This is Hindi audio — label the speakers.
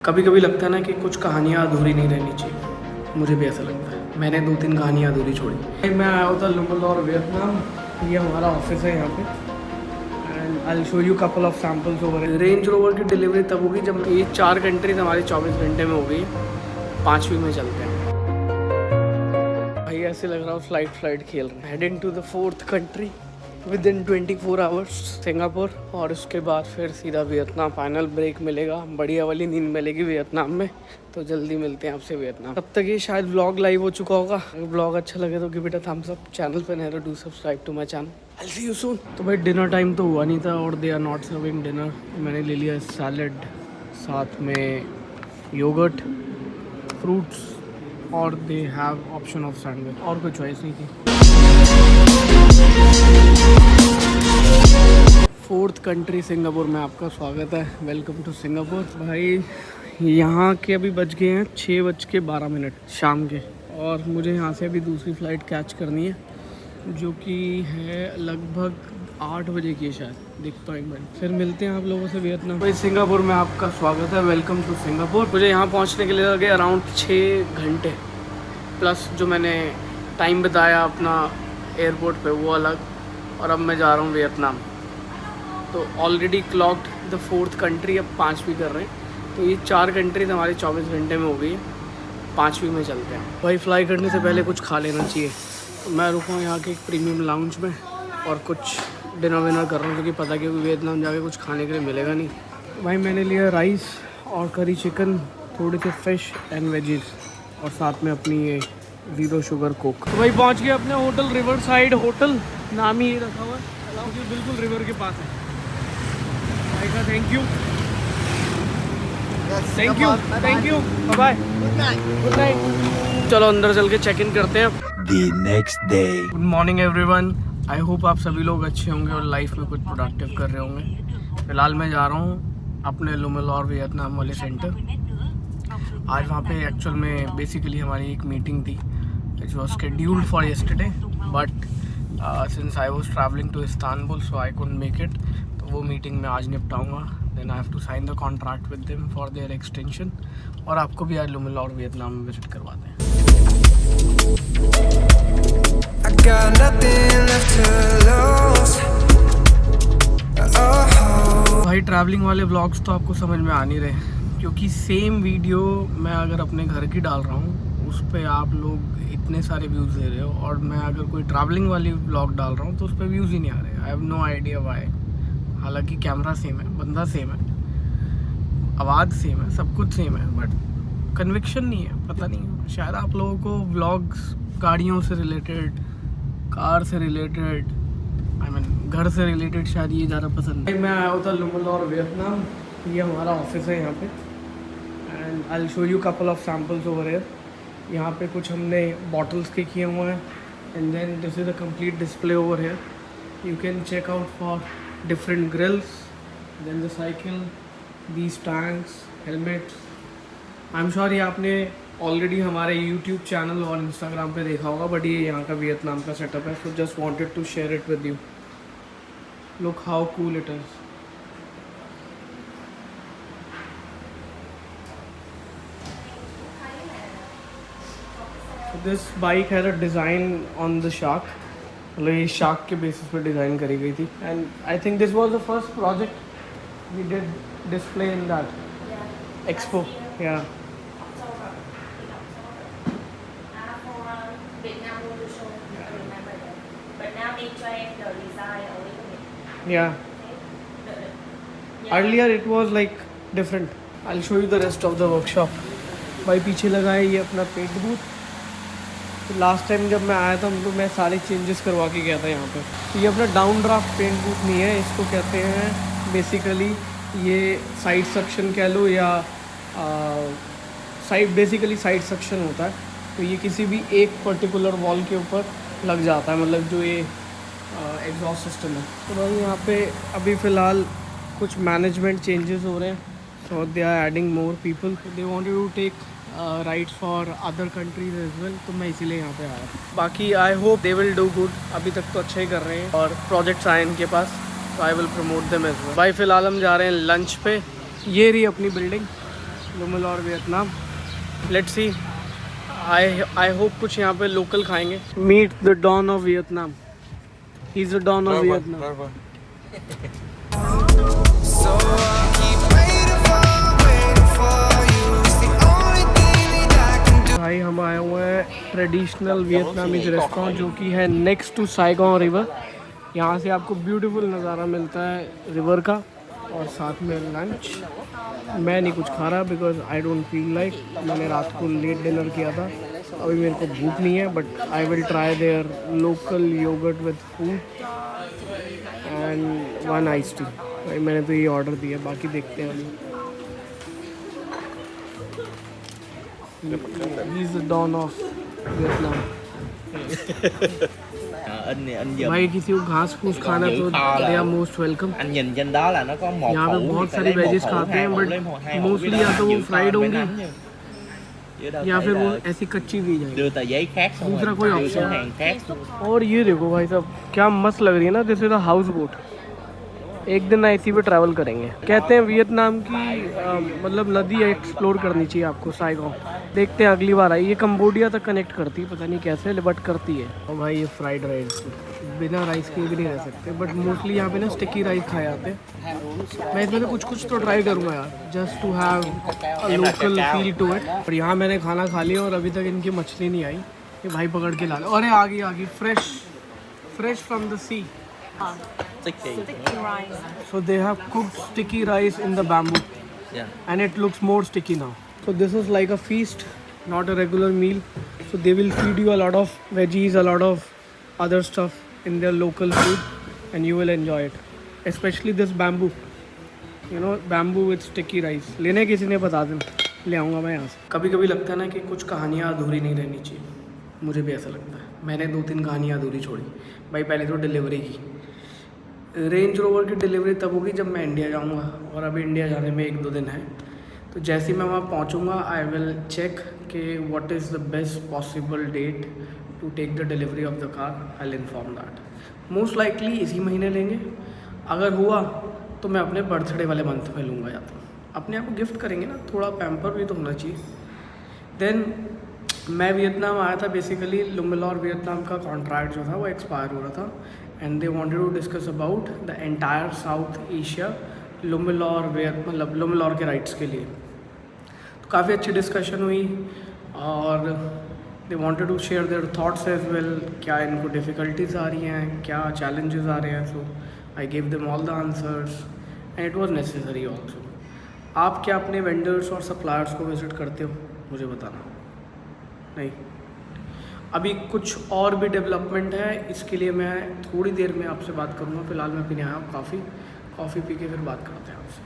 Speaker 1: कभी कभी लगता है ना कि कुछ कहानियाँ अधूरी नहीं रहनी चाहिए। मुझे भी ऐसा लगता है। मैंने 2-3 कहानियाँ अधूरी छोड़ी। मैं आया था लुमलौर वियतनाम। ये हमारा ऑफिस है यहाँ पे and I will show you couple of samples over. Range rover की डिलीवरी तब होगी जब ये 4 कंट्रीज हमारी 24 घंटे में हो गई, 5वीं में चलते हैं। भाई ऐसे लग रहा है फ्लाइट खेल रहे हैं। Heading to the 4th country within 24 hours, Singapore, और उसके बाद फिर सीधा वियतनाम। फाइनल ब्रेक मिलेगा, बढ़िया वाली नींद मिलेगी वियतनाम में। तो जल्दी मिलते हैं आपसे वियतनाम। तब तक ये शायद व्लॉग लाइव हो चुका होगा। अगर व्लॉग अच्छा लगे तो give it a thumbs up. Channel पे नए तो do subscribe to my channel. I will see you soon. तो भाई डिनर टाइम तो हुआ नहीं था और they are not serving dinner. मैंने ले लिया सैलड, साथ में योगर्ट, फ्रूट्स, और they have option of sandwich. और कोई चॉइस नहीं थी। 4th कंट्री सिंगापुर में आपका स्वागत है। Welcome to Singapore. भाई यहाँ के अभी बज गए हैं 6:12 शाम के, और मुझे यहाँ से अभी दूसरी फ़्लाइट कैच करनी है जो कि है लगभग 8 बजे की है शायद। देखता हूँ एक मिनट, फिर मिलते हैं आप लोगों से वियतनाम। भाई सिंगापुर में आपका स्वागत है। Welcome to Singapore. मुझे यहाँ पहुँचने के लिए लगे अराउंड 6 घंटे, प्लस जो मैंने टाइम बताया अपना एयरपोर्ट पे वो अलग, और अब मैं जा रहा हूँ वियतनाम। तो already clogged the 4th country, अब 5वीं कर रहे हैं। तो ये 4 कंट्रीज हमारी 24 घंटे में हो गई है, 5वीं में चलते हैं। भाई फ्लाई करने से पहले कुछ खा लेना चाहिए। तो मैं रुका हूँ यहाँ के एक प्रीमियम लाउंज में और कुछ डिनर विनर कर रहा हूँ, क्योंकि पता कि वियतनाम जाके कुछ खाने के लिए मिलेगा नहीं। भाई मैंने लिया राइस और करी चिकन, थोड़े से फिश एंड वेजीज, और साथ में अपनी ये 0 शुगर कोक। तो भाई पहुँच गए अपने होटल, रिवर साइड होटल, नाम ही ये रखा हुआ है, क्योंकि बिल्कुल रिवर के पास है। का thank you, thank you, bye, good night. चलो अंदर चल के चेक इन करते हैं।
Speaker 2: The next day.
Speaker 1: Good morning everyone. I hope आप सभी लोग अच्छे होंगे और लाइफ में कुछ प्रोडक्टिव कर रहे होंगे। फिलहाल मैं जा रहा हूँ अपने लुमलौर वियतनाम वाले सेंटर। आज वहाँ पे एक्चुअल में बेसिकली हमारी एक मीटिंग थी which was scheduled for yesterday, but since I was traveling to Istanbul so I couldn't make it. वो मीटिंग में आज निपटाऊंगा। Then I have to sign the contract with them for their extension, और आपको भी आज लुमलौर वियतनाम में विजिट करवाते हैं। भाई ट्रैवलिंग वाले व्लॉग्स तो आपको समझ में आ नहीं रहे, क्योंकि सेम वीडियो मैं अगर अपने घर की डाल रहा हूँ उस पर आप लोग इतने सारे व्यूज़ दे रहे हो, और मैं अगर कोई ट्रैवलिंग वाली व्लॉग डाल रहा हूँ तो उस पर व्यूज़ ही नहीं आ रहे। I have no idea why. हालांकि कैमरा सेम है, बंदा सेम है, आवाज़ सेम है, सब कुछ सेम है, बट कन्विक्शन नहीं है। पता नहीं, शायद आप लोगों को व्लॉग्स गाड़ियों से रिलेटेड, कार से रिलेटेड, आई मीन घर से रिलेटेड शायद ये ज़्यादा पसंद है। मैं आया हुआ था लुमलौर वियतनाम। ये हमारा ऑफिस है यहाँ पे and I will show you couple of samples over here. यहाँ पे कुछ हमने बॉटल्स के किए हुए हैं and then this is a complete display over here. You can check out for different grills, then the cycle, these tanks, helmets. I'm sure ये आपने ऑलरेडी हमारे YouTube चैनल और Instagram पे देखा होगा, बट ये यहाँ का वियतनाम का सेटअप है। So just wanted to share it with you. Look how cool it is. So this bike had a design on the shark. मतलब ये शार्क के बेसिस पे डिज़ाइन करी गई थी, and I think this was the first project we did display in that expo. या earlier it was like different. I will show you the rest of the workshop. भाई पीछे लगा है ये अपना पेंट बूथ। लास्ट टाइम जब मैं आया था तो मैं सारे चेंजेस करवा के गया था यहाँ पे। तो ये अपना डाउन ड्राफ्ट पेंट बूथ नहीं है, इसको कहते हैं बेसिकली, ये साइड सक्शन कह लो या बेसिकली साइड सक्शन होता है। तो ये किसी भी एक पर्टिकुलर वॉल के ऊपर लग जाता है, मतलब जो ये एग्जॉस्ट सिस्टम है। तो भाई यहाँ पे अभी फ़िलहाल कुछ मैनेजमेंट चेंजेस हो रहे हैं, so they are adding more people. They want to take rights for other countries as well, तो मैं इसीलिए यहाँ पे आया। बाकी I hope they will do good. अभी तक तो अच्छा ही कर रहे हैं और प्रोजेक्ट्स आए इनके पास, तो I will promote them as well. भाई फ़िलहाल हम जा रहे हैं लंच पे। ये रही अपनी building, Lumilor Vietnam. Let's see, I hope कुछ यहाँ पे लोकल खाएंगे। Meet the don of Vietnam, he is the don of Vietnam. भाई हम आए हुए हैं ट्रेडिशनल वियतनामीज रेस्टोरेंट जो कि है नेक्स्ट टू साइगोंग रिवर। यहाँ से आपको ब्यूटीफुल नज़ारा मिलता है रिवर का, और साथ में लंच। मैं नहीं कुछ खा रहा because I don't feel like, मैंने रात को लेट डिनर किया था, अभी मेरे को भूख नहीं है। But I will try their local yoghurt with food and 1 ice tea. भाई मैंने तो ये ऑर्डर दिया, बाकी देखते हैं अभी। He is the don of Vietnam. भाई किसी को घास फूस खाना तो they are most welcome.
Speaker 2: Anh nhìn trên đó là nó có một
Speaker 1: यहाँ पे बहुत सारी वेजेस खाते हैं, बट मोस्टली या तो वो फ्राइड होंगी या फिर वो ऐसी कच्ची दी जाएगी।
Speaker 2: đưa tờ giấy khác xong
Speaker 1: दूसरा
Speaker 2: rồi
Speaker 1: कोई
Speaker 2: đưa số
Speaker 1: option.
Speaker 2: hàng khác.
Speaker 1: और ये देखो भाई साहब क्या मस्त लग रही है ना, this is a house boat. एक दिन ऐसी पे ट्रैवल करेंगे। कहते हैं वियतनाम की मतलब नदी एक्सप्लोर करनी चाहिए आपको, साइगोंग। देखते हैं अगली बार आई। ये कंबोडिया तक कनेक्ट करती है, पता नहीं कैसे, बट करती है। और भाई ये फ्राइड राइस, बिना राइस के भी नहीं रह सकते, बट मोस्टली यहाँ पे ना स्टिकी राइस खाए जाते हैं। मैं इसमें कुछ तो ट्राई करूँगा यार, just to have a local feel to it. और यहाँ मैंने खाना खा लिया और अभी तक इनकी मछली नहीं आई। ये भाई पकड़ के ला लो। अरे आ गई fresh from the sea.
Speaker 2: Sticky.
Speaker 1: So they have cooked sticky rice in the bamboo,
Speaker 2: Yeah.
Speaker 1: and it looks more sticky now. So this is like a feast, not a regular meal. So they will feed you a lot of veggies, a lot of other stuff in their local food, and you will enjoy it. Especially this bamboo. You know, bamboo with sticky rice. लेने किसी ने बता दें, ले आऊँगा मैं यहाँ से। कभी कभी लगता है ना कि कुछ कहानियाँ अधूरी नहीं रहनी चाहिए, मुझे भी ऐसा लगता है। मैंने 2-3 कहानियाँ अधूरी छोड़ी भाई। पहले तो डिलीवरी की, रेंज रोवर की डिलीवरी तब होगी जब मैं इंडिया जाऊंगा, और अभी इंडिया जाने में 1-2 दिन है। तो जैसे ही मैं वहाँ पहुँचूँगा आई विल चेक कि what is the best possible date to take the delivery of the car. I will inform that. Most likely इसी महीने लेंगे। अगर हुआ तो मैं अपने बर्थडे वाले मंथ में लूँगा, या तो अपने आप को गिफ्ट करेंगे ना, थोड़ा पैम्पर भी तो होना चाहिए। देन मैं वियतनाम आया था बेसिकली, लुमिलॉर वियतनाम का कॉन्ट्रैक्ट जो था वो एक्सपायर हो रहा था, and they wanted to discuss about the entire South Asia Lumilor मतलब लुमिलॉर के राइट्स के लिए। तो काफ़ी अच्छी डिस्कशन हुई, और they wanted to share their thoughts as well. क्या इनको डिफ़िकल्टीज आ रही हैं, क्या चैलेंजेस आ रहे हैं। So I give them all the answers and it was necessary also. आप क्या अपने वेंडर्स और सप्लायर्स को विज़िट करते हो, मुझे बताना। नहीं, अभी कुछ और भी डेवलपमेंट है, इसके लिए मैं थोड़ी देर में आपसे बात करूँगा। फ़िलहाल मैं पीने आया हूँ कॉफ़ी पी के फिर बात करते हैं आपसे।